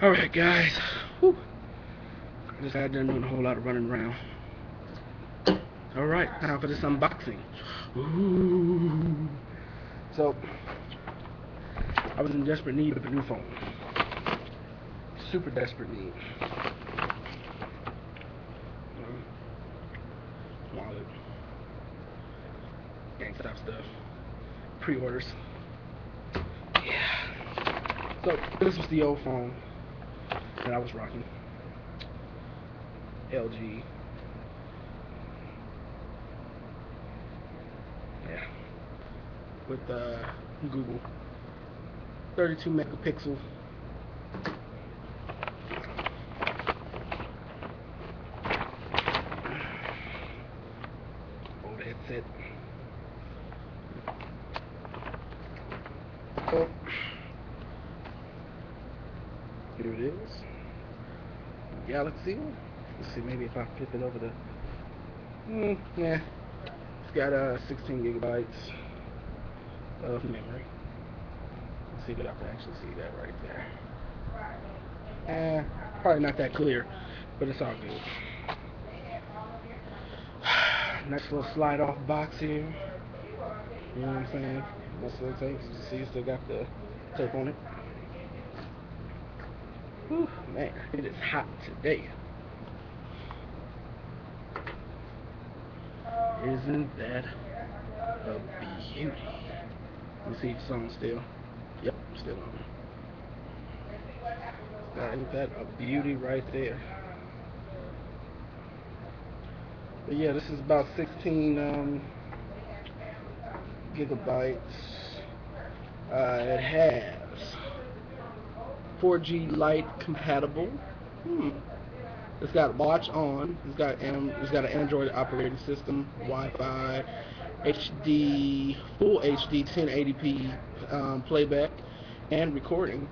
Alright guys, whew. Just got done doing a whole lot of running around. Alright, time for this unboxing. Ooh. So, I was in desperate need of a new phone. Super desperate need. Wallet. GameStop stuff. Pre-orders. Yeah. So, this was the old phone that I was rocking. LG. Yeah. With Google. 32 megapixel. Old headset. So, here it is. Galaxy. Let's see, maybe if I flip it over the... yeah. It's got 16 gigabytes of memory. Let's see if I can actually see that right there. Probably not that clear, but it's all good. Nice little slide off box here. You know what I'm saying? That's what it takes. You see, still got the tape on it. Whew, man, it is hot today. Isn't that a beauty? Let me see if the song's still. Yep, still on. Isn't that a beauty right there? But yeah, this is about 16 gigabytes. It has 4G Lite compatible. It's got watch on. It's got an Android operating system, Wi-Fi, HD, full HD 1080p playback and recording.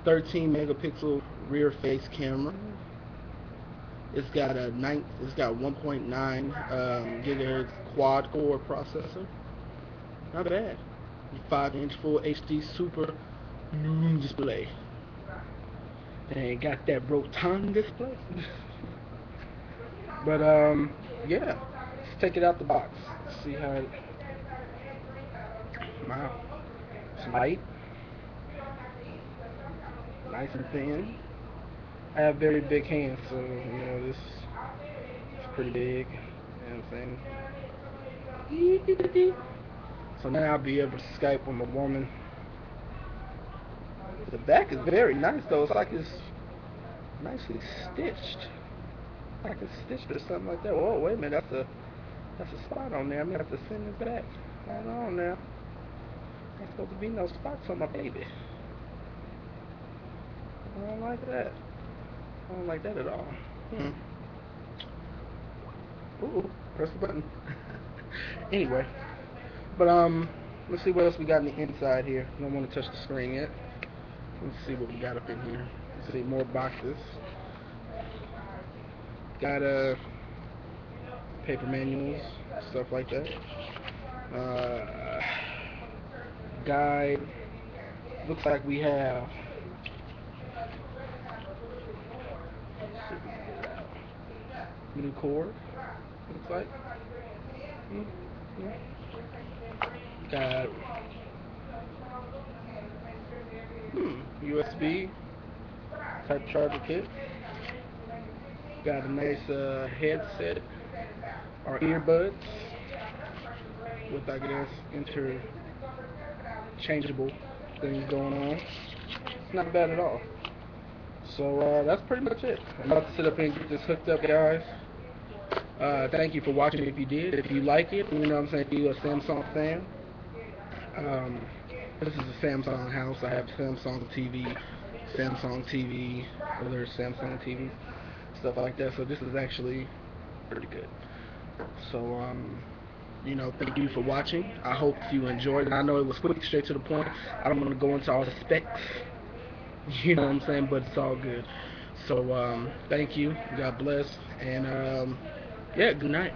13 megapixel rear face camera. It's got 1.9 gigahertz quad core processor. Not bad. 5-inch full HD super display. It ain't got that Roton display. But yeah. Let's take it out the box. See how it. Wow. It's light. Nice and thin. I have very big hands, so you know this is pretty big. You know what I'm saying? So now I'll be able to Skype with my woman. The back is very nice though. It's like it's nicely stitched. Like it's stitched or something like that. Oh wait a minute, that's a spot on there. I'm gonna have to send this back. Hold on now. There's supposed to be no spots on my baby. I don't like that. I don't like that at all. Ooh, press the button. Anyway, but let's see what else we got in the inside here. Don't want to touch the screen yet. Let's see what we got up in here. Let's see, more boxes. Got paper manuals, stuff like that. Guide. Looks like we have. New cord. Looks like. Got USB type charger kit. Got a nice headset or earbuds with I guess interchangeable things going on. It's not bad at all. So that's pretty much it. I'm about to sit up here and get this hooked up, guys. Thank you for watching if you did. If you like it, you know what I'm saying, if you're a Samsung fan, this is a Samsung house. I have Samsung TV, other Samsung TVs, stuff like that. So this is actually pretty good. So, you know, thank you for watching. I hope you enjoyed it. I know it was quick, straight to the point. I don't want to go into all the specs, you know what I'm saying, but it's all good. So, thank you. God bless. And, yeah, good night.